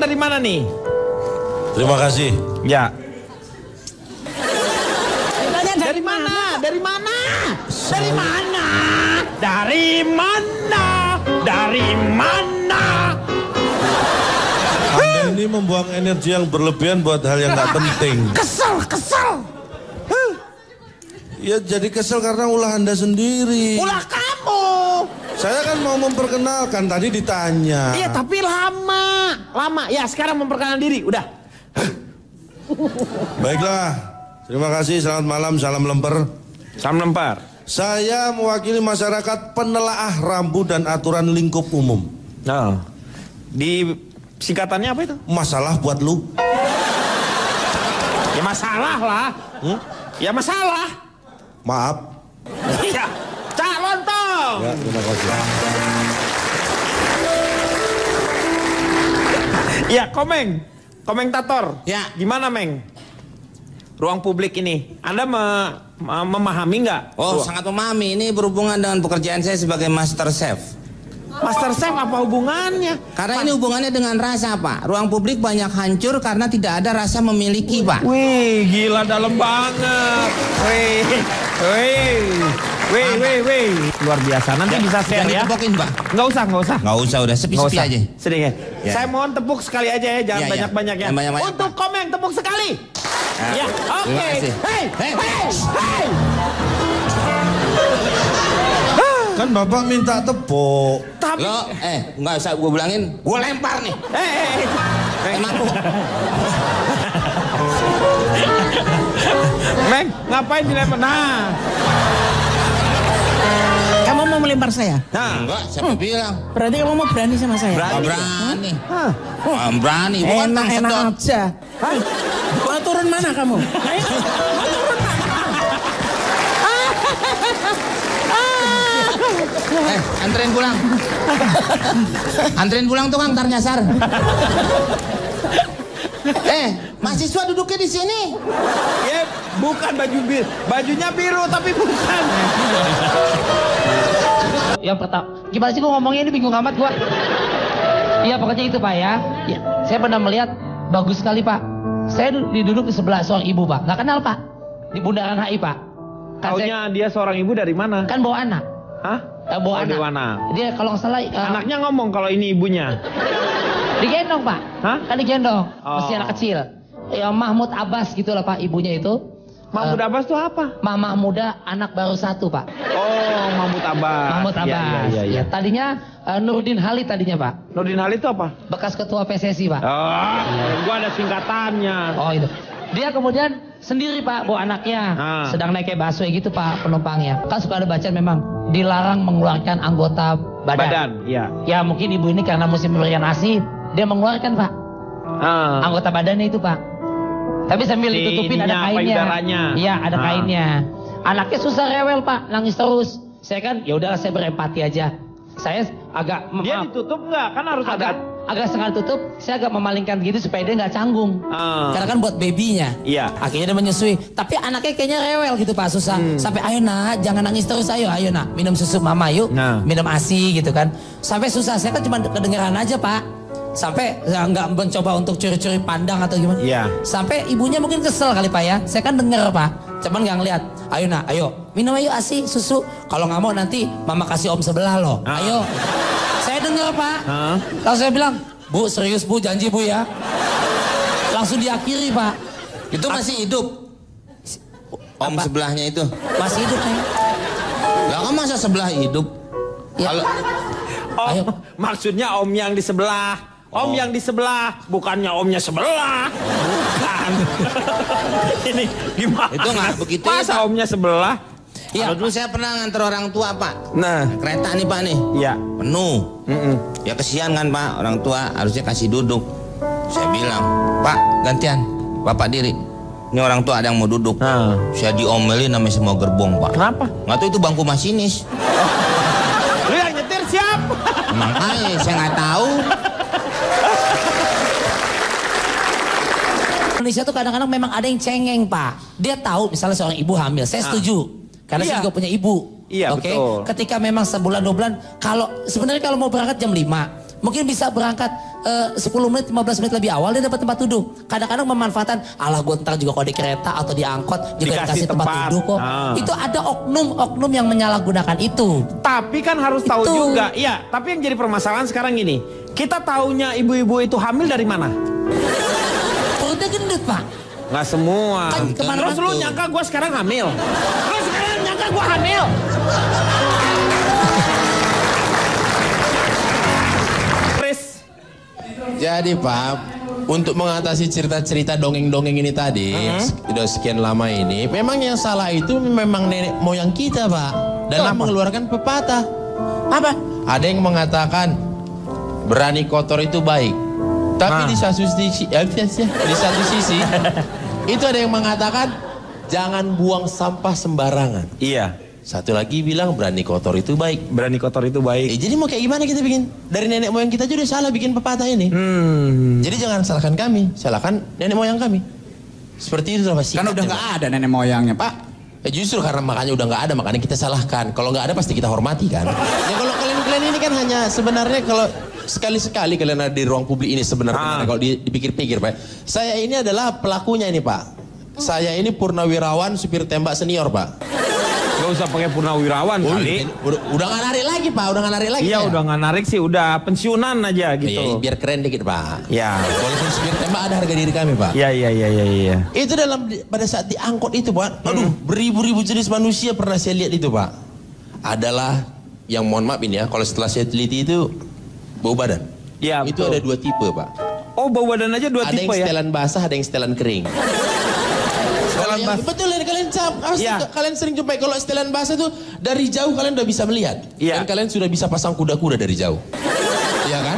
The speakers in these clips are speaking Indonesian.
dari mana nih? Terima kasih. Ya. Dari mana? Dari mana? Dari mana? Dari mana? Dari mana? Anda ini membuang energi yang berlebihan buat hal yang gak penting. Kesel. Ya jadi kesel karena ulah Anda sendiri. Ulah kamu. Saya kan mau memperkenalkan, tadi ditanya. Iya, tapi lama. Ya, sekarang memperkenalkan diri, udah. Baiklah, terima kasih, selamat malam, salam lemper. Salam lempar. Saya mewakili masyarakat penelaah rambu dan aturan lingkup umum. Nah, di singkatannya apa itu? Masalah buat lu. Ya masalah lah. Ya masalah. Maaf. Iya, Cak Lontong. Ya, terima kasih. Iya, komentator. Ya. Gimana, Meng? Ruang publik ini, Anda memahami nggak? Sangat memahami. Ini berhubungan dengan pekerjaan saya sebagai master chef. Master Chef apa hubungannya? Karena ini hubungannya dengan rasa, Pak. Ruang publik banyak hancur karena tidak ada rasa memiliki, Pak. Wih, gila dalam banget. Wih. Luar biasa. Nanti bisa share ya. Ditepokin, Pak. Nggak usah. Nggak usah, udah sepi-sepi aja. Sedikit. Ya. Saya mohon tepuk sekali aja ya, jangan Ya. banyak-banyak ya. Jangan banyak-banyak, Untuk Pak. Komeng tepuk sekali. Ya, oke. Terima kasih. Hey. Kan Bapak minta tepuk. Tapi Lo, nggak usah gue bilangin, gue lempar nih. Emangku. Meng, ngapain dilempar? Nah. Kamu mau melempar saya? Enggak, siapa bilang? Berarti kamu mau berani sama saya? Berani. Berani, bukan Enak sedot. aja. Mau turun mana kamu? Ayo, mau turun mana? Anterin pulang. Anterin pulang tuh Kang, ntar nyasar. Mahasiswa duduknya di sini. Ya, bukan bajunya biru tapi bukan. Yang pertama, gimana sih gua ngomongnya ini bingung amat gua. Iya pokoknya itu Pak ya. Saya pernah melihat bagus sekali Pak. Saya duduk di sebelah seorang ibu Pak. Nggak kenal Pak. Di Bundaran HI Pak. Taunya dia seorang ibu dari mana? Kan bawa anak. Hah? Bawa Di anak. mana? Dia kalau nggak salah Anaknya ngomong kalau ini ibunya. digendong Pak. Hah? Kan digendong. Oh. Masih anak kecil. Ya Mahmud Abbas gitu lah Pak ibunya itu. Mahmud Abbas itu apa? Mama muda anak baru satu Pak. Oh, Mahmud Abbas. Mahmud Abbas. Iya. Ya, tadinya Nurdin Halid tadinya Pak. Nurdin Halid itu apa? Bekas ketua PSSI Pak. Oh, gua ada singkatannya. Oh itu. Dia kemudian sendiri Pak bawa anaknya. Sedang naik kayak busway gitu Pak penumpangnya. Kan suka ada bacaan memang dilarang mengeluarkan anggota badan. Iya. Ya mungkin ibu ini karena musim pemberian ASI dia mengeluarkan Pak. Anggota badannya itu Pak. Tapi sambil ditutupin ada kainnya. Iya ada kainnya. Anaknya susah rewel Pak, nangis terus. Saya kan ya udahlah saya berempati aja. Saya agak Dia ditutup nggak? Kan harus agak sengaja tutup, saya agak memalingkan gitu supaya dia nggak canggung. Karena kan buat babynya. Iya. Akhirnya dia menyusui. Tapi anaknya kayaknya rewel gitu Pak, susah. Sampai ayo nak, jangan nangis terus ayo nak, minum susu mama yuk, minum ASI gitu kan. Sampai susah, saya kan cuma kedengeran aja Pak. Sampai nggak mencoba untuk curi-curi pandang atau gimana. Iya. Sampai ibunya mungkin kesel kali Pak ya. Saya kan denger Pak, cuman nggak ngeliat. Ayo nak, ayo minum ayo ASI susu. Kalau nggak mau nanti mama kasih om sebelah loh. Ayo. Saya denger Pak. Lalu saya bilang, Bu serius Bu, janji Bu ya. Langsung diakhiri Pak. Itu masih hidup. Om sebelahnya itu. Masih hidup nih. Lah kan masa sebelah hidup? Ya. Kalau Om, maksudnya om yang di sebelah. Om yang di sebelah, bukannya omnya sebelah. Bukan. Ini gimana? itu nggak begitu ya Masa Pak. omnya sebelah? Kalau dulu saya pernah nganter orang tua Pak. Nah. Kereta nih Pak nih. Iya. Penuh. Ya kesian kan Pak, orang tua harusnya kasih duduk. Saya bilang, Pak gantian, Bapak diri. Ini orang tua ada yang mau duduk. Saya diomelin namanya semua gerbong Pak. Kenapa? Nggak tahu itu bangku masinis. Lu yang nyetir siapa? Makanya saya nggak tahu. Indonesia tuh kadang-kadang memang ada yang cengeng Pak. Dia tahu misalnya seorang ibu hamil, saya setuju. Karena saya juga punya ibu. Iya, Oke. betul. Ketika memang sebulan 2 bulan, kalau sebenarnya kalau mau berangkat jam 5, mungkin bisa berangkat 10 menit, 15 menit lebih awal dia dapat tempat duduk. Kadang-kadang memanfaatkan, alah gue ntar juga kalau di kereta atau di angkot juga dikasih tempat duduk kok. Itu ada oknum-oknum yang menyalahgunakan itu. Tapi kan harus tahu juga, iya. Tapi yang jadi permasalahan sekarang gini, kita taunya ibu-ibu itu hamil dari mana? Perutnya gendut Pak. Nggak semua. Kan Terus lu nyangka gue sekarang hamil? Lu sekarang nyangka gue hamil? Jadi Pak, untuk mengatasi cerita-cerita dongeng-dongeng ini tadi, sudah sekian lama ini, memang yang salah itu memang nenek moyang kita Pak, dalam mengeluarkan pepatah. Apa? Ada yang mengatakan berani kotor itu baik, tapi di satu sisi, itu ada yang mengatakan jangan buang sampah sembarangan. Iya. Satu lagi bilang berani kotor itu baik. Berani kotor itu baik. Jadi mau kayak gimana kita bikin? Dari nenek moyang kita aja udah salah bikin pepatah ini. Jadi jangan salahkan kami, salahkan nenek moyang kami. Seperti itu Pak. Kan udah nggak ada nenek moyangnya Pak. Justru karena makanya udah nggak ada, makanya kita salahkan. Kalau nggak ada pasti kita hormati kan. Ya kalau kalian ini kan hanya sebenarnya kalau sekali-sekali kalian ada di ruang publik ini sebenarnya kalau dipikir-pikir Pak. Saya ini adalah pelakunya ini Pak. Saya ini purnawirawan supir tembak senior Pak. Gak usah pakai purnawirawan kali. Udah nggak narik lagi Pak, udah nggak narik lagi. Iya ya? udah nggak narik sih, udah pensiunan aja gitu. Iya, biar keren dikit Pak. Ya. Walaupun supir tembak ada harga diri kami Pak. Iya. Itu pada saat diangkut itu Pak, aduh beribu-ribu jenis manusia pernah saya lihat itu Pak. Adalah yang mohon maaf ini ya, kalau setelah saya teliti itu bau badan. Iya Itu betul. ada 2 tipe Pak. Oh bau badan aja 2 tipe ya? Ada yang setelan basah, ada yang setelan kering. Betul ya, kalian sering jumpai kalau setelan basah tuh dari jauh kalian udah bisa melihat. Dan kalian sudah bisa pasang kuda-kuda dari jauh. Iya kan?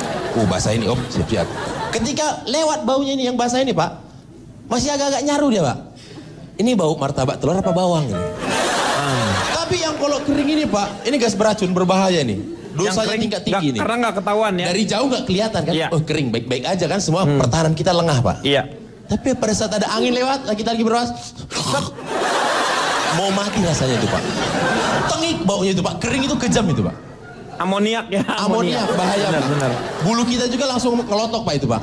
Basah ini, siap-siap. Ketika lewat baunya ini yang basah ini Pak, masih agak-agak nyaru dia Pak. Ini bau martabak telur apa bawang ini? Tapi yang kalau kering ini Pak, ini gas beracun berbahaya nih. Dosanya tingkat tinggi nih. Karena nggak ketahuan ya. Dari jauh nggak kelihatan kan? Iya. Oh kering, baik-baik aja kan, semua pertahanan kita lengah Pak. Iya. Tapi pada saat ada angin lewat, kita lagi berwas, mau mati rasanya itu Pak. Tengik baunya itu Pak, kering itu kejam itu Pak. Amoniak ya. Amoniak bahaya Pak. Benar. Bulu kita juga langsung kelotok Pak itu Pak.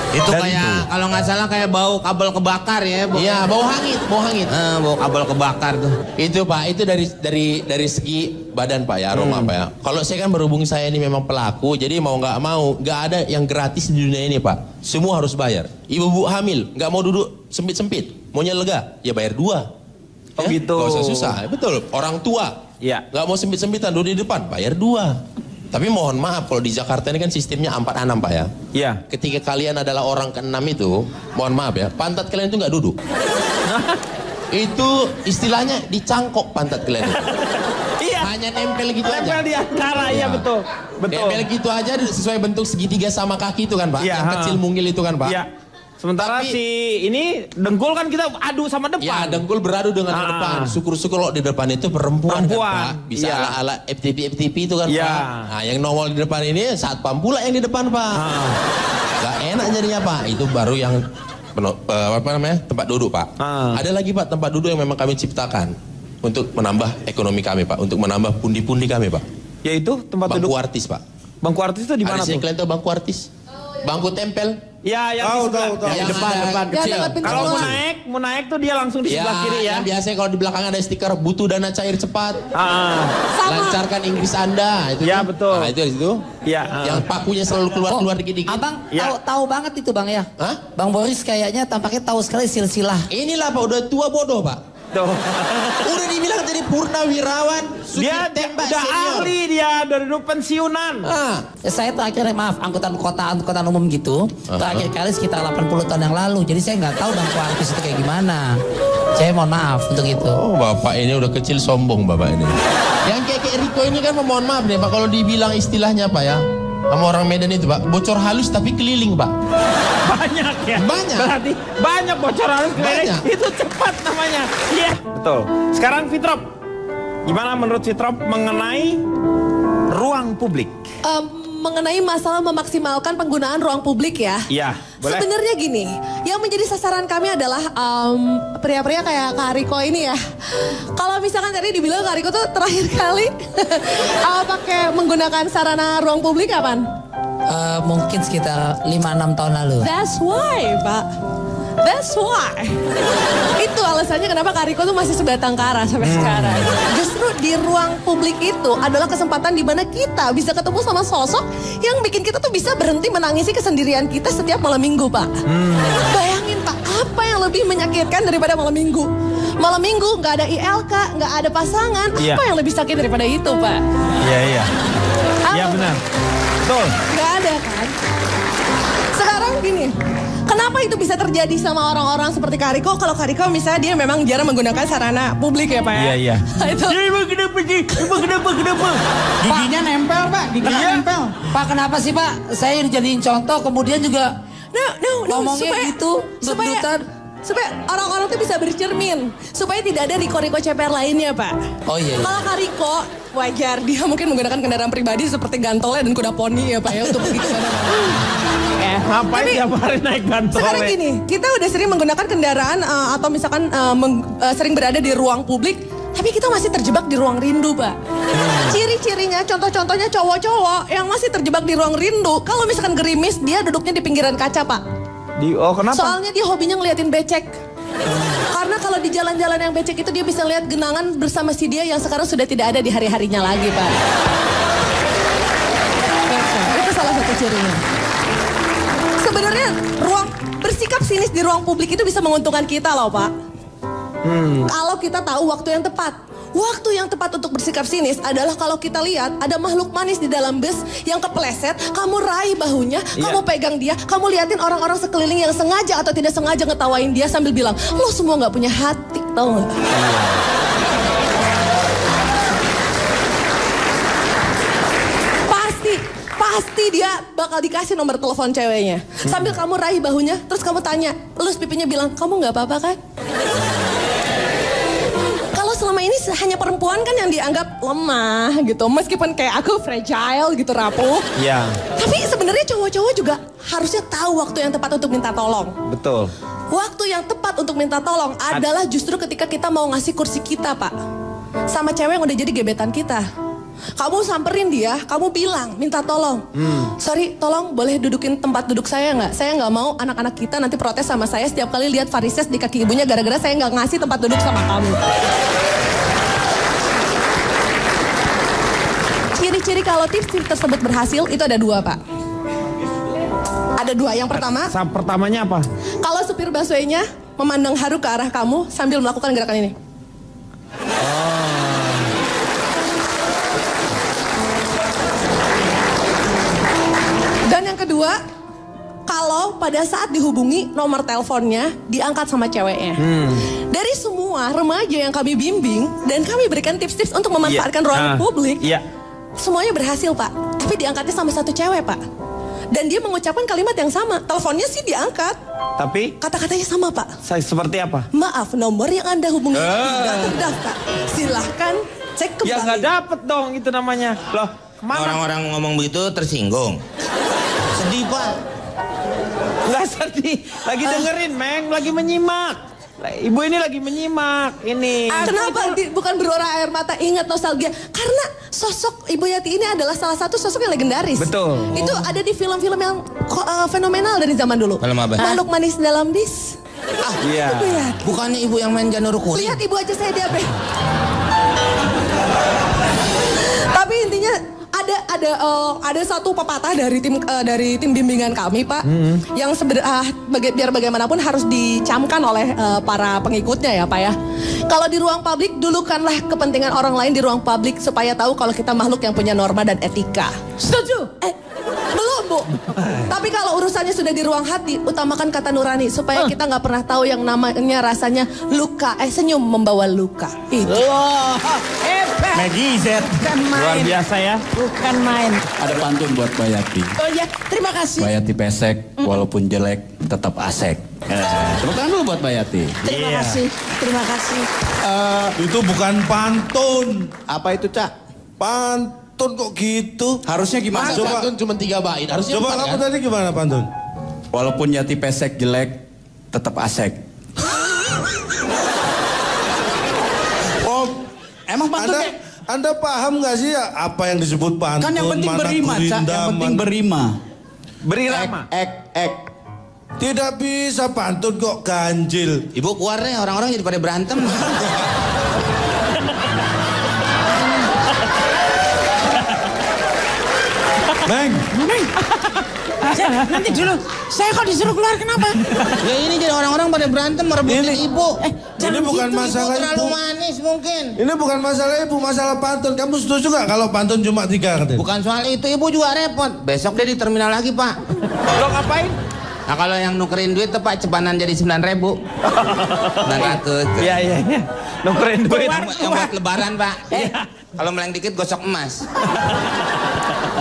Itu kayak kalau nggak salah kayak bau kabel kebakar ya. Iya, bau hangit. Bau kabel kebakar tuh. Itu Pak, itu dari segi badan Pak ya, aroma Pak ya. Kalau saya kan berhubung saya ini memang pelaku, jadi mau nggak ada yang gratis di dunia ini Pak. Semua harus bayar. Ibu-ibu hamil nggak mau duduk sempit-sempit, maunya lega, ya bayar 2. Oh ya? gitu. Gak usah susah, betul. Orang tua, nggak mau sempit-sempitan duduk di depan, bayar 2. Tapi mohon maaf kalau di Jakarta ini kan sistemnya 4-6 Pak ya. Iya. Ketika kalian adalah orang ke-6 itu, mohon maaf ya, pantat kalian itu nggak duduk. Itu istilahnya dicangkok pantat kalian itu. Iya. Hanya nempel gitu aja. Nempel di antara, iya betul. Nempel gitu aja sesuai bentuk segitiga sama kaki itu kan Pak. Iya, Yang kecil mungil itu kan Pak. Iya. Sementara si ini dengkul kan kita adu sama depan. Ya dengkul beradu dengan depan. Syukur-syukur kalau di depan itu perempuan. Kan, Pak. Bisa ala-ala FTP itu kan Pak. Nah yang nongol di depan ini satpam pula yang di depan Pak. Gak enak jadinya Pak. Itu baru yang tempat duduk Pak. Ada lagi Pak tempat duduk yang memang kami ciptakan untuk menambah ekonomi kami Pak, untuk menambah pundi-pundi kami Pak. Yaitu tempat duduk. Bangku artis Pak. Bangku artis itu di mana tuh? Kalian tahu bangku artis? Bangku tempel. Ya, yang tahu. Yang depan kecil. Kalau mau naik tuh dia langsung di sebelah kiri ya. Yang biasanya kalau di belakang ada stiker butuh dana cair cepat. Lancarkan Inggris Anda. Itu ya betul. Nah itu di situ. Ya. Yang pakunya selalu keluar dikit-dikit. Abang tahu banget itu Bang ya. Hah? Bang Boris kayaknya tampaknya tahu sekali silsilah. Inilah Pak udah tua bodoh Pak. Tuh. Udah dibilang jadi purnawirawan, supir Dia tembak udah senior. ahli dia dari dulu pensiunan. Saya terakhir maaf angkutan umum gitu. Terakhir kali sekitar 80 tahun yang lalu. Jadi saya nggak tahu bangku artis itu kayak gimana. Saya mohon maaf untuk itu. Oh Bapak ini udah kecil sombong Bapak ini. Yang kayak Riko ini kan mohon maaf nih Pak. Kalau dibilang istilahnya Pak ya. Sama orang Medan itu Pak. Bocor halus tapi keliling Pak. Banyak ya. Banyak. Berarti banyak bocoran keliling. Banyak. Itu cepat namanya. Iya. Betul. Sekarang Fitrop. Gimana menurut Fitrop mengenai ruang publik? Mengenai masalah memaksimalkan penggunaan ruang publik ya. Iya, boleh. Sebenarnya gini, yang menjadi sasaran kami adalah pria-pria kayak Kak Riko ini ya. Kalau misalkan tadi dibilang Kak Riko tuh terakhir kali pakai menggunakan sarana ruang publik kapan? Mungkin sekitar 5-6 tahun lalu. That's why, Pak. That's why. Itu alasannya kenapa Kak Riko tuh masih sebatang kara sampai sekarang. Justru di ruang publik itu adalah kesempatan di mana kita bisa ketemu sama sosok yang bikin kita tuh bisa berhenti menangisi kesendirian kita setiap malam minggu, Pak. Bayangin, Pak, apa yang lebih menyakitkan daripada malam minggu? Malam minggu nggak ada ILK, nggak ada pasangan. Apa yang lebih sakit daripada itu, Pak? Iya. Iya benar. Betul. Nggak ada kan? Sekarang gini, kenapa itu bisa terjadi sama orang-orang seperti Kak Riko? Kalau Kak Riko misalnya dia memang jarang menggunakan sarana publik ya Pak ya? Iya. Itu. Emang kenapa? Giginya nempel, Pak. Giginya nempel. Pak, kenapa sih Pak? Saya dijadiin contoh, kemudian juga No, ngomongnya gitu, supaya orang-orang tuh bisa bercermin. Supaya tidak ada Riko-Riko CPR lainnya, Pak. Oh iya. Kalau Kak Riko, wajar dia mungkin menggunakan kendaraan pribadi seperti gantolnya dan kuda poni ya Pak ya untuk pergi ke mana-mana. Ngapain tiap hari naik gantolnya? Sekarang gini, kita udah sering menggunakan kendaraan atau misalkan sering berada di ruang publik, tapi kita masih terjebak di ruang rindu, Pak. Ciri-cirinya, contoh-contohnya cowok-cowok yang masih terjebak di ruang rindu, kalau misalkan gerimis, dia duduknya di pinggiran kaca, Pak. Kenapa? Soalnya dia hobinya ngeliatin becek. Karena kalau di jalan-jalan yang becek itu dia bisa lihat genangan bersama si dia yang sekarang sudah tidak ada di hari-harinya lagi, Pak. Itu salah satu cirinya. Sebenarnya bersikap sinis di ruang publik itu bisa menguntungkan kita loh, Pak. Kalau kita tahu waktu yang tepat. Waktu yang tepat untuk bersikap sinis adalah kalau kita lihat ada makhluk manis di dalam bus yang kepleset, kamu raih bahunya, kamu pegang dia, kamu liatin orang-orang sekeliling yang sengaja atau tidak sengaja ngetawain dia sambil bilang, lo semua gak punya hati, tau gak? Pasti dia bakal dikasih nomor telepon ceweknya. Sambil kamu raih bahunya, terus kamu tanya, elus pipinya bilang, kamu gak apa-apa kan? Selama ini hanya perempuan kan yang dianggap lemah gitu. Meskipun kayak aku fragile gitu, rapuh. Iya. Tapi sebenarnya cowok-cowok juga harusnya tahu waktu yang tepat untuk minta tolong. Betul. Waktu yang tepat untuk minta tolong adalah justru ketika kita mau ngasih kursi kita, Pak. Sama cewek yang udah jadi gebetan kita. Kamu samperin dia, kamu bilang minta tolong. Sorry, tolong boleh dudukin tempat duduk saya nggak? Saya nggak mau anak-anak kita nanti protes sama saya setiap kali lihat varises di kaki ibunya gara-gara saya nggak ngasih tempat duduk sama kamu. Ciri-ciri kalau tips tersebut berhasil itu ada 2, Pak. Ada 2. Yang Pertamanya apa? Kalau supir busway-nya memandang haru ke arah kamu sambil melakukan gerakan ini. Dan yang kedua, kalau pada saat dihubungi nomor teleponnya diangkat sama ceweknya. Dari semua remaja yang kami bimbing dan kami berikan tips-tips untuk memanfaatkan ruang publik, semuanya berhasil, Pak. Tapi diangkatnya sama satu cewek, Pak. Dan dia mengucapkan kalimat yang sama. Teleponnya sih diangkat. Tapi? Kata-katanya sama, Pak. Seperti apa? Maaf, nomor yang Anda hubungi tidak terdaftar. Silahkan cek kembali. Ya nggak dapet dong itu namanya. Loh, kemana? Orang-orang ngomong begitu tersinggung. Sedih, Pak. Nggak sedih. Lagi dengerin, Meng. Lagi menyimak. Ibu ini lagi menyimak. Ini. Kenapa bukan berurai air mata ingat nostalgia? Karena sosok Ibu Yati ini adalah salah satu sosok yang legendaris. Betul. Itu ada di film-film yang fenomenal dari zaman dulu. Film apa? Makhluk manis dalam bis. Iya. Ibu Yati. Bukannya ibu yang main Janur Kuning? Lihat ibu aja saya diabe. Tapi intinya ada satu pepatah dari tim bimbingan kami, Pak, yang biar bagaimanapun harus dicamkan oleh para pengikutnya ya, Pak ya. Kalau di ruang publik, dulukanlah kepentingan orang lain di ruang publik supaya tahu kalau kita makhluk yang punya norma dan etika. Setuju? Belum, Bu. Tapi kalau urusannya sudah di ruang hati, utamakan kata nurani supaya kita nggak pernah tahu yang namanya rasanya luka. Senyum membawa luka. Itu. Maggie Z. Luar biasa ya. Bukan main. Ada pantun buat Mbak Yati. Oh ya, terima kasih. Mbak Yati pesek, walaupun jelek, tetap asek. Tepuk tangan dulu buat Mbak Yati. Terima kasih. Terima kasih. Itu bukan pantun. Apa itu, Cak? Pantun kok gitu? Harusnya gimana? Masa pantun cuma 3 bait, harusnya Coba 4 kamu kan? tadi gimana pantun? Walaupun Yati pesek, jelek, tetap asek. Oh, emang pantun Anda paham gak sih apa yang disebut pantun? kan yang penting berima, Cak. Yang penting berima. Berirama. Ek. Tidak bisa pantun kok ganjil. Ibu keluar deh, orang-orang jadi pada berantem. Meng. Nanti dulu, saya kok disuruh keluar kenapa? Ya ini jadi orang-orang pada berantem merebutin ibu. Ini bukan masalah Ibu terlalu ibu. manis mungkin. Ini bukan masalah ibu, masalah pantun. Kamu setuju gak kalau pantun cuma 3 katanya? Bukan soal itu, ibu juga repot. Besok dia di terminal lagi, Pak. Lo ngapain? Nah kalau yang nukerin duit tuh Pak, cebanan jadi 9.000. 900. Iya. Nukerin duit. Yang buat lebaran, Pak. Kalau meleng dikit gosok emas.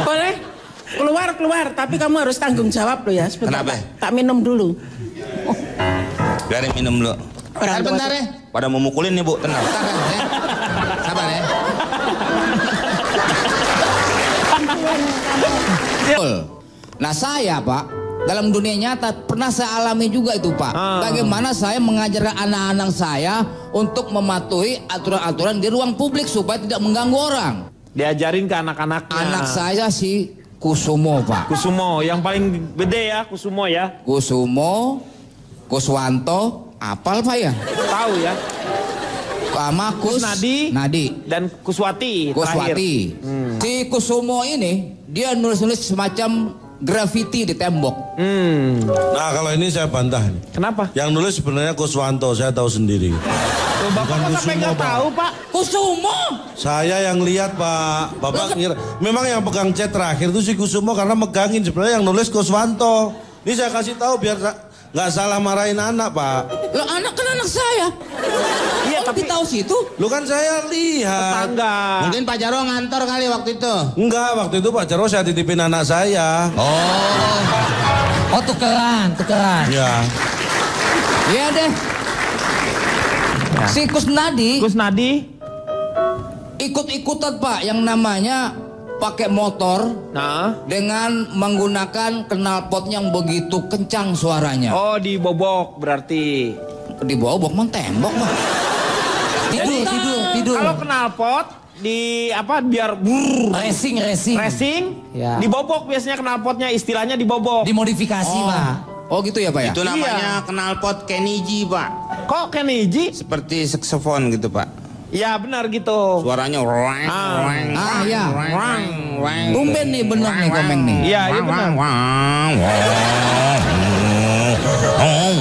Boleh keluar, tapi kamu harus tanggung jawab lo ya. Sebentar, Kenapa? Pak. Tak minum dulu. Biarin minum dulu. Orang tua Bentar ya. Pada mau mukulin nih, Bu. Tenang. Bentar ya. Sabar ya. Nah saya Pak, dalam dunia nyata pernah saya alami juga itu Pak. Bagaimana saya mengajarkan anak-anak saya untuk mematuhi aturan-aturan di ruang publik supaya tidak mengganggu orang. Diajarin ke anak-anaknya. Anak saya si Kusumo Pak. Kusumo, yang paling gede ya, Kusumo ya. Kusumo, Kuswanto, apal Pak ya? Tahu ya. Sama Kusnadi. Nadi. Dan Kuswati. Kuswati. Si Kusumo ini dia nulis-nulis semacam grafiti di tembok. Nah kalau ini saya bantah nih. Kenapa? Yang nulis sebenarnya Kuswanto, saya tahu sendiri. Loh, Bapak kok sampai nggak tahu, Pak? Kusumo. Saya yang lihat Pak, Bapak ngira. Memang yang pegang chat terakhir itu si Kusumo karena megangin, sebenarnya yang nulis Kuswanto. Ini saya kasih tahu biar nggak salah marahin anak Pak. Lo anak kan anak saya. Iya, tapi tahu situ. Lu kan saya lihat. Tetangga. Mungkin Pak Jarwo ngantor kali waktu itu. Enggak, waktu itu Pak Jarwo saya titipin anak saya. Oh tukeran. Ya. Iya deh. Si Kusnadi ikut-ikutan Pak yang namanya pakai motor dengan menggunakan knalpot yang begitu kencang suaranya. Oh, dibobok berarti. Dibobok mah tembok Pak. Tidur. Kalau knalpot di apa biar racing Ya. dibobok biasanya knalpotnya, istilahnya dibobok. Dimodifikasi Pak. Oh gitu ya Pak ya? Itu namanya knalpot Kenny G, Pak. Kok Kenny G? Seperti saksofon gitu, Pak. Ya benar gitu. Suaranya ya. Tumben nih bener nih Komeng nih. Iya benar.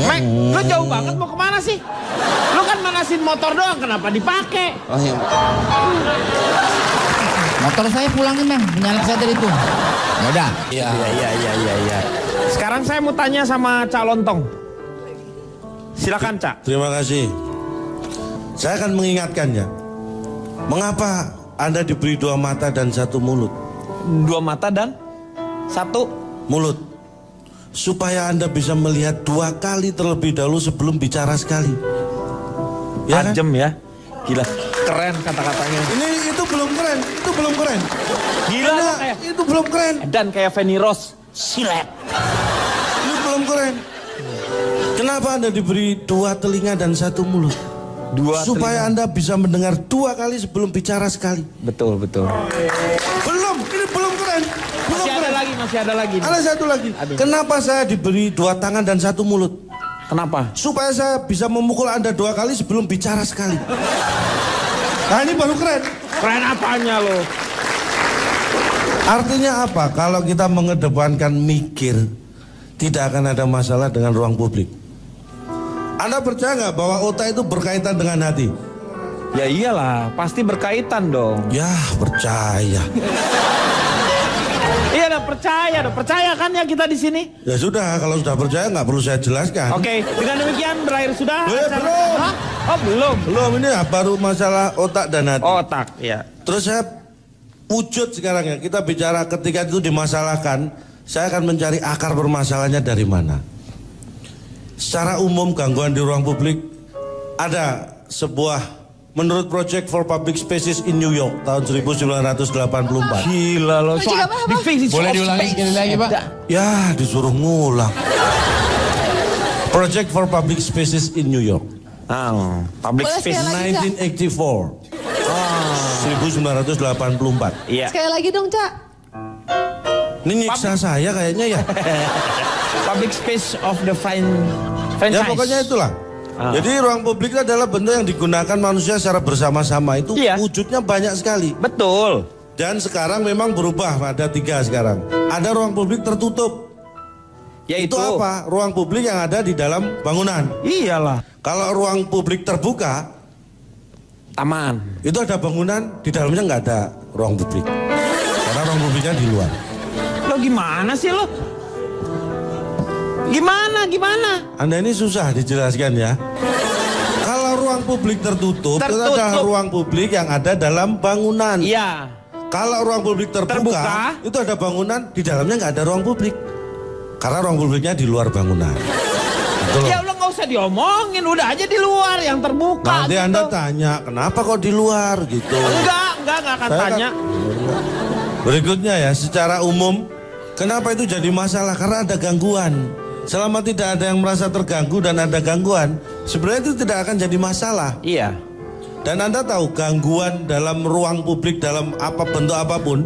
Mek, lu jauh banget mau kemana sih? Lu kan manasin motor doang, kenapa dipakai? Oh iya. Motor saya pulangin Meng, menyalak saya dari itu. Ya udah. Iya. Sekarang saya mau tanya sama Cak Lontong. Silakan Cak. Terima kasih. Saya akan mengingatkannya. Mengapa Anda diberi 2 mata dan 1 mulut? 2 mata dan 1 mulut. Supaya Anda bisa melihat 2 kali terlebih dahulu sebelum bicara sekali. Ya kan? Tajam ya. Gila, keren kata-katanya. Itu belum keren. Gila Anda, kayak itu belum keren. dan kayak Feni Rose. Silet. Ini belum keren. Kenapa Anda diberi 2 telinga dan 1 mulut? Supaya Anda bisa mendengar 2 kali sebelum bicara sekali. Betul. Ini belum keren. Masih ada lagi. Ada 1 lagi. Kenapa saya diberi 2 tangan dan 1 mulut? Kenapa? Supaya saya bisa memukul Anda 2 kali sebelum bicara sekali. Nah ini baru keren. Keren apanya lo? Artinya apa? Kalau kita mengedepankan mikir, tidak akan ada masalah dengan ruang publik. Anda percaya nggak bahwa otak itu berkaitan dengan hati? Ya iyalah, pasti berkaitan dong. Ya percaya. Iya dah percaya kan ya kita di sini. Ya sudah, kalau sudah percaya nggak perlu saya jelaskan. Oke, dengan demikian berakhir sudah. Belum. Hah? Oh belum. Ini ya, baru masalah otak dan hati. Otak, ya. Terus saya wujud sekarang ya, kita bicara ketika itu dimasalahkan, saya akan mencari akar permasalahannya dari mana. Secara umum gangguan di ruang publik ada sebuah, menurut Project for Public Spaces in New York tahun 1984. Gila loh. Boleh diulangi sekali lagi Pak? Ya disuruh ngulang. Project for Public Spaces in New York. Public Boleh space. sekali lagi, 1984. 1984. Iya. Sekali lagi dong Cak. Ini nyiksa saya kayaknya ya. Public space of the franchise. Ya pokoknya itulah. Jadi ruang publik adalah bentuk yang digunakan manusia secara bersama-sama. Itu wujudnya banyak sekali. Betul. Dan sekarang memang berubah, ada 3 sekarang. Ada ruang publik tertutup. Yaitu itu apa? Ruang publik yang ada di dalam bangunan. Iyalah. Kalau ruang publik terbuka, taman. Itu ada bangunan, di dalamnya nggak ada ruang publik. Karena ruang publiknya di luar. Lo gimana sih lo? Gimana? Anda ini susah dijelaskan ya. Kalau ruang publik tertutup, itu adalah ruang publik yang ada dalam bangunan. Iya. Kalau ruang publik terbuka, itu ada bangunan, di dalamnya nggak ada ruang publik. Karena ruang publiknya di luar bangunan. Ya Allah, nggak usah diomongin, udah aja di luar yang terbuka. Nanti gitu. Anda tanya, kenapa kok di luar gitu? Enggak akan tanya. Berikutnya ya, secara umum, kenapa itu jadi masalah? Karena ada gangguan. Selama tidak ada yang merasa terganggu dan ada gangguan, sebenarnya itu tidak akan jadi masalah. Iya. Dan Anda tahu gangguan dalam ruang publik dalam bentuk apapun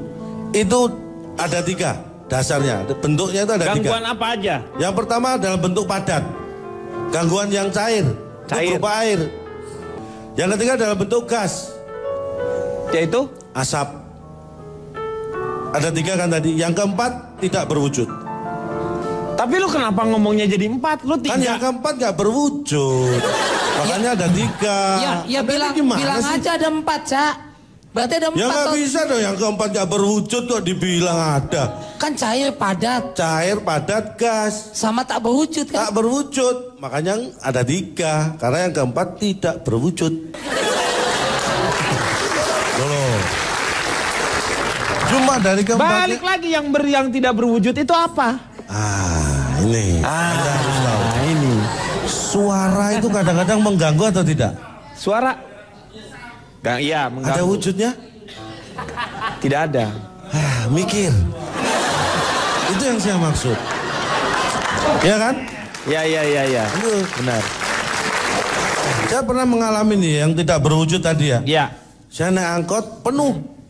itu ada 3 dasarnya. Bentuknya itu ada 3. Gangguan apa aja? Yang pertama dalam bentuk padat. Gangguan yang cair. Itu berupa air. Yang ketiga dalam bentuk gas. Yaitu asap. Ada 3 kan tadi. Yang keempat tidak berwujud. Tapi lu kenapa ngomongnya jadi 4? Lu 3. Kan yang keempat gak berwujud. Makanya ada 3. Ya bilang aja ada 4, Cak. Berarti ada 4. Ya gak bisa dong, yang keempat gak berwujud kok dibilang ada. Kan cair padat. Cair padat gas. Sama tak berwujud kan? Tak berwujud. Makanya ada 3. Karena yang keempat tidak berwujud. Loh. Cuma dari keempatnya. Balik lagi yang tidak berwujud itu apa? Ini. Anda harus tahu. Ini. Suara itu kadang-kadang mengganggu atau tidak? Suara? Iya, mengganggu. Ada wujudnya? Tidak ada. Mikir. Itu yang saya maksud. Ya kan? Ya. Itu benar. Saya pernah mengalami nih yang tidak berwujud tadi ya. Iya. Saya naik angkot penuh.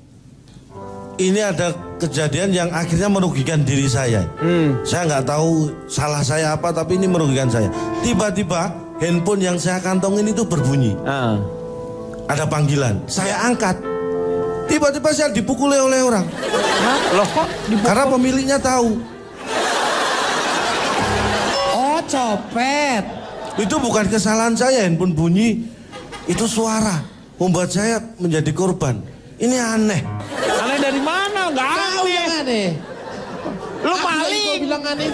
Ini ada kejadian yang akhirnya merugikan diri saya. Saya nggak tahu salah saya apa, tapi ini merugikan saya. Tiba-tiba handphone yang saya kantongin itu berbunyi. Ada panggilan. Saya angkat. Tiba-tiba saya dipukuli oleh orang. Loh kok dipukul? Karena pemiliknya tahu. Oh, copet. Itu bukan kesalahan saya, handphone bunyi. Itu suara membuat saya menjadi korban. Ini aneh. Aneh dari mana? Nggak aneh. Lu maling. Bilang aneh.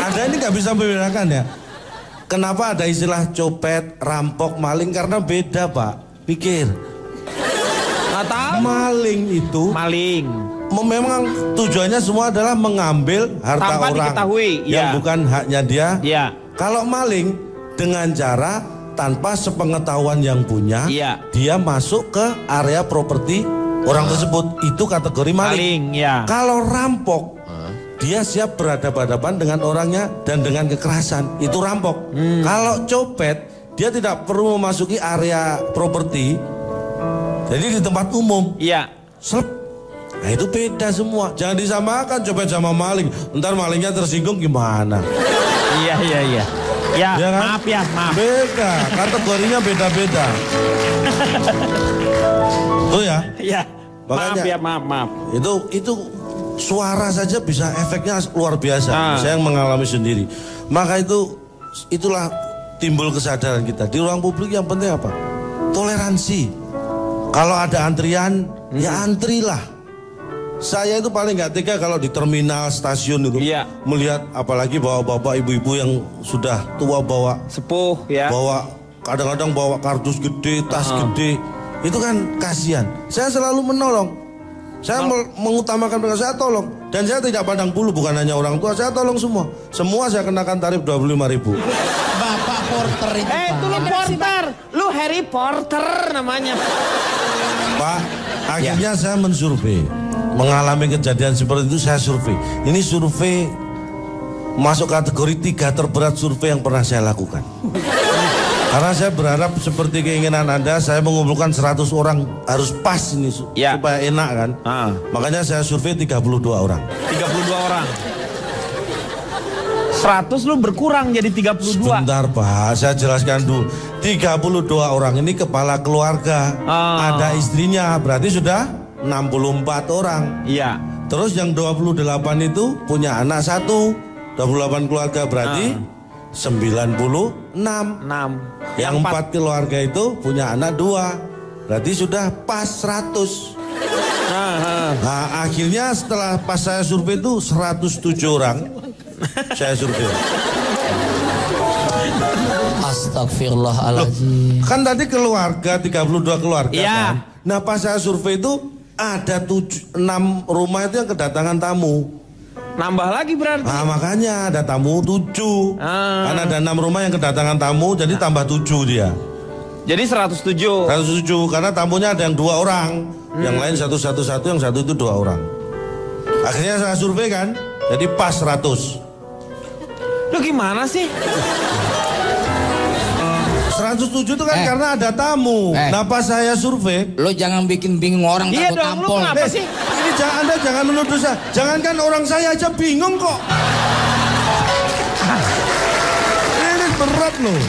Anda ini nggak bisa membedakan ya. Kenapa ada istilah copet, rampok, maling? Karena beda, Pak. Pikir. Nggak tahu. Maling itu. Maling. Memang tujuannya semua adalah mengambil harta tanpa orang diketahui, yang bukan haknya dia. Iya. Kalau maling dengan cara tanpa sepengetahuan yang punya, dia masuk ke area properti orang tersebut. Itu kategori maling. Kalau rampok, dia siap berhadapan-hadapan dengan orangnya dan dengan kekerasan. Itu rampok. Kalau copet, dia tidak perlu memasuki area properti. Jadi di tempat umum. Selep. Nah itu beda semua. Jangan disamakan copet sama maling. Ntar malingnya tersinggung gimana? Iya. Ya, kan? Maaf. Beda, kategorinya beda-beda. Tuh ya. Iya. Maaf. Itu suara saja bisa efeknya luar biasa. Saya yang mengalami sendiri. Maka itulah timbul kesadaran kita. Di ruang publik yang penting apa? Toleransi. Kalau ada antrian, ya antrilah. Saya itu paling nggak tega kalau di terminal stasiun itu melihat apalagi bapak-bapak ibu-ibu yang sudah tua bawa sepuh ya. Kadang-kadang bawa kardus gede, tas gede. Itu kan kasihan. Saya selalu menolong. Saya mengutamakan mereka, saya tolong. Dan saya tidak pandang bulu, bukan hanya orang tua, saya tolong semua. Semua saya kenakan tarif 25.000. Bapak porter itu. Itu lu porter. Lu Harry Porter namanya. Pak, akhirnya saya mensurvei. Mengalami kejadian seperti itu saya survei. Ini survei masuk kategori 3 terberat survei yang pernah saya lakukan. Karena saya berharap seperti keinginan Anda, saya mengumpulkan 100 orang harus pas ini supaya enak kan. Makanya saya survei 32 orang. 32 orang. 100 lu berkurang jadi 32. Sebentar Pak, saya jelaskan dulu. 32 orang ini kepala keluarga. Ada istrinya, berarti sudah 64 orang. Iya. Terus yang 28 itu punya anak 1. 28 keluarga berarti 96. Yang 4 keluarga itu punya anak 2. Berarti sudah pas 100. Nah, akhirnya setelah pas saya survei itu 107 orang. Saya survei. Astagfirullahaladzim. Kan tadi keluarga 32 keluarga ya. Kan. Nah pas saya survei itu ada 6 rumah itu yang kedatangan tamu. Nambah lagi berarti. Nah makanya ada tamu 7. Karena ada 6 rumah yang kedatangan tamu, jadi tambah 7 dia. Jadi 107. 107 karena tamunya ada yang 2 orang, yang lain satu, yang satu itu 2 orang. Akhirnya saya survei kan, jadi pas 100. Lu gimana sih? 107 itu kan karena ada tamu. Nah pas saya survei, lo jangan bikin bingung orang iya takut dong, tampol. lu kenapa sih? Ini Anda jangan menuduh saya. Jangankan orang saya aja bingung kok. Ini berat loh.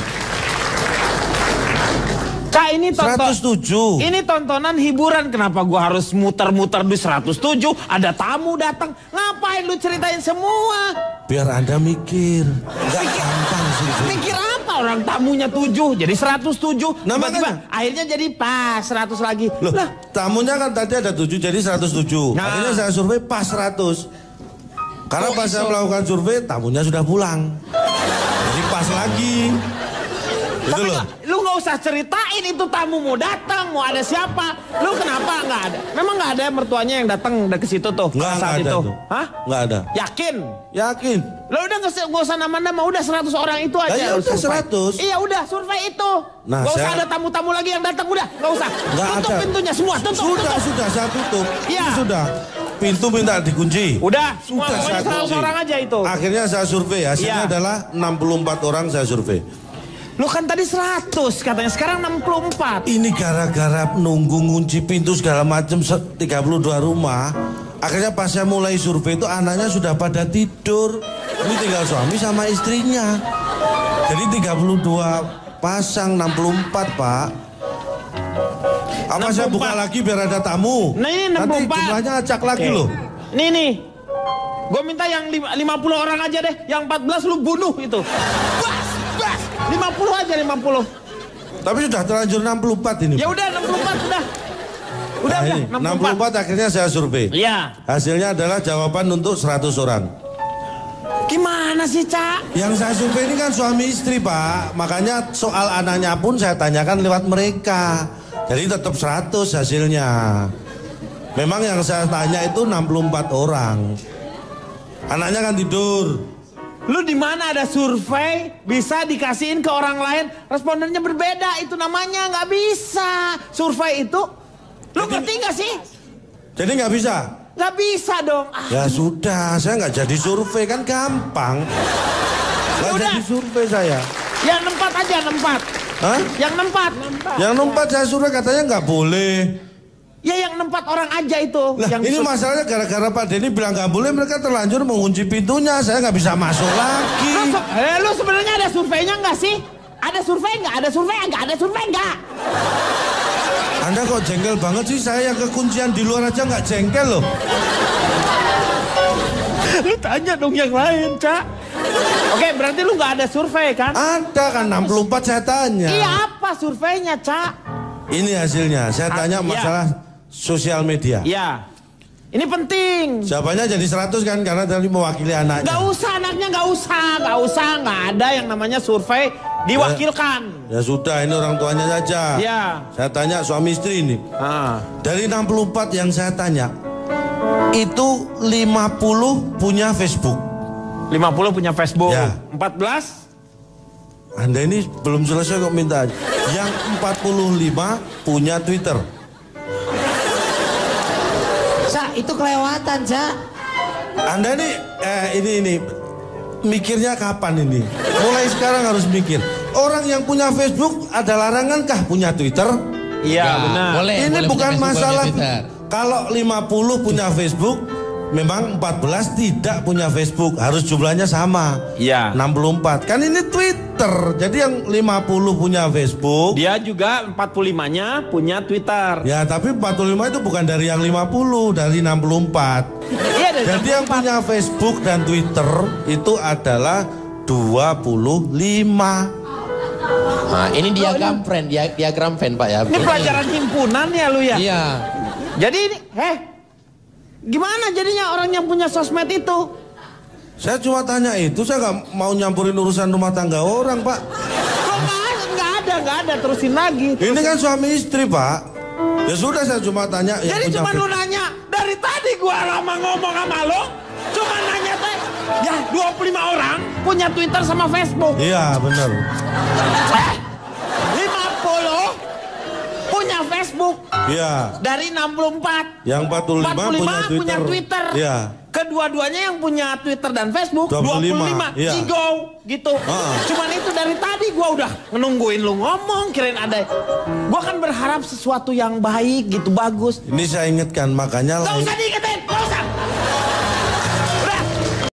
Kak ini 107. Ini tontonan hiburan, kenapa gua harus muter-muter di 107? Ada tamu datang, ngapain lu ceritain semua? Biar Anda mikir. Enggak gampang sih. Mikir apa, orang tamunya 7 jadi 107. Nah, tiba-tiba akhirnya jadi pas 100 lagi. Loh, lah, tamunya kan tadi ada 7 jadi 107. Nah. Akhirnya saya survei pas 100. Karena pas saya melakukan survei tamunya sudah pulang. Jadi pas lagi. Itu tapi loh. lu nggak usah ceritain itu tamu mau datang, mau ada siapa. Lu kenapa nggak ada? Memang nggak ada mertuanya yang datang ke situ tuh? Nggak saat ada itu. tuh. Hah? Nggak ada. Yakin? Yakin. Lo udah nggak usah nama-nama, udah 100 orang itu aja. Ya lu udah survei. 100. Iya udah survei itu. Nah, Gak usah saya- ada tamu-tamu lagi yang datang, udah nggak usah. Nggak Tutup ada. pintunya semua, tutup. Sudah saya tutup. Iya. Ini sudah. Pintu minta dikunci. Udah, semua Sudah pokoknya saya 100 kunci. orang aja itu. Akhirnya saya survei, hasilnya Iya. adalah 64 orang saya survei. Lu kan tadi 100 katanya, sekarang 64. Ini gara-gara nunggu ngunci pintu segala macam 32 rumah. Akhirnya pas saya mulai survei itu anaknya sudah pada tidur. Ini tinggal suami sama istrinya. Jadi 32 pasang 64 Pak. Apa saya buka lagi biar ada tamu? Nah ini Nanti 64. jumlahnya acak lagi Oke. loh. Nih. Gue minta yang 50 orang aja deh. Yang 14 lu bunuh itu. Bas. 50 aja 50. Tapi sudah terlanjur 64 ini. Ya udah 64 udah. Udah Nah, ini, 64 akhirnya saya survei. Iya. Hasilnya adalah jawaban untuk 100 orang. Gimana sih, Cak? Yang saya survei ini kan suami istri Pak. Makanya soal anaknya pun saya tanyakan lewat mereka. Jadi tetap 100 hasilnya. Memang yang saya tanya itu 64 orang. Anaknya kan tidur. Lu di mana ada survei bisa dikasihin ke orang lain, respondennya berbeda, itu namanya nggak bisa. Survei itu, lu ngerti nggak sih? Jadi nggak bisa? Nggak bisa dong. Ya sudah, saya nggak jadi survei kan gampang. Nggak Udah. jadi survei saya. Yang 4 aja, 4. Hah? Yang 4. Yang 4 saya survei katanya nggak boleh. Ya yang 4 orang aja itu. Lah yang ini masalahnya gara-gara Pak Denny bilang nggak boleh, mereka terlanjur mengunci pintunya. Saya nggak bisa masuk lagi. Lu sebenarnya ada surveinya nggak sih? Ada survei nggak? Ada survei nggak? Ada survei nggak? Anda kok jengkel banget sih? Saya yang kekuncian di luar aja nggak jengkel loh. Lu tanya dong yang lain, Cak. Oke, berarti lu nggak ada survei kan? Ada kan 64 saya tanya. Iya, apa surveinya, Cak? Ini hasilnya. Saya tanya masalah sosial media. Iya. Ini penting. Jawabannya jadi 100 kan karena tadi mewakili anaknya. Gak usah anaknya, gak usah. Gak ada yang namanya survei diwakilkan. Ya sudah, ini orang tuanya saja. Iya. Saya tanya suami istri ini. Dari 64 yang saya tanya, itu 50 punya Facebook. 50 punya Facebook. Ya. 14? Anda ini belum selesai kok minta. Yang 45 punya Twitter. Cak, itu kelewatan, Cak. Anda ini mikirnya kapan ini? Mulai sekarang harus mikir. Orang yang punya Facebook ada larangan kah punya Twitter? Iya, benar. Ini bukan masalah. Kalau 50 punya Facebook, memang 14 tidak punya Facebook, harus jumlahnya sama. Iya. 64. Kan ini Twitter. Jadi yang 50 punya Facebook. Dia juga 45-nya punya Twitter. Ya, tapi 45 itu bukan dari yang 50, dari 64. Iya, dari Jadi yang punya Facebook dan Twitter itu adalah 25. Nah, ini diagram fan Pak ya. Ini pelajaran himpunan ya lu ya? Iya. Jadi ini, gimana jadinya orang yang punya sosmed itu? Saya cuma tanya itu, saya nggak mau nyampurin urusan rumah tangga orang, Pak. Kok nggak ada, terusin lagi. Ini kan suami istri, Pak. Ya sudah, saya cuma tanya. Jadi cuma lu nanya, dari tadi gua lama ngomong sama lo, cuma nanya teh, ya 25 orang punya Twitter sama Facebook. Iya, benar. 50 punya Facebook. Iya. Dari 64. Yang 45 punya Twitter. Iya. Kedua-duanya yang punya Twitter dan Facebook 25. 25. Iya. Cigo gitu. Cuman itu dari tadi gua udah nungguin lu ngomong, kirain ada. Gua kan berharap sesuatu yang baik gitu, bagus. Ini saya ingatkan, makanya Gak usah diingetin, gak usah.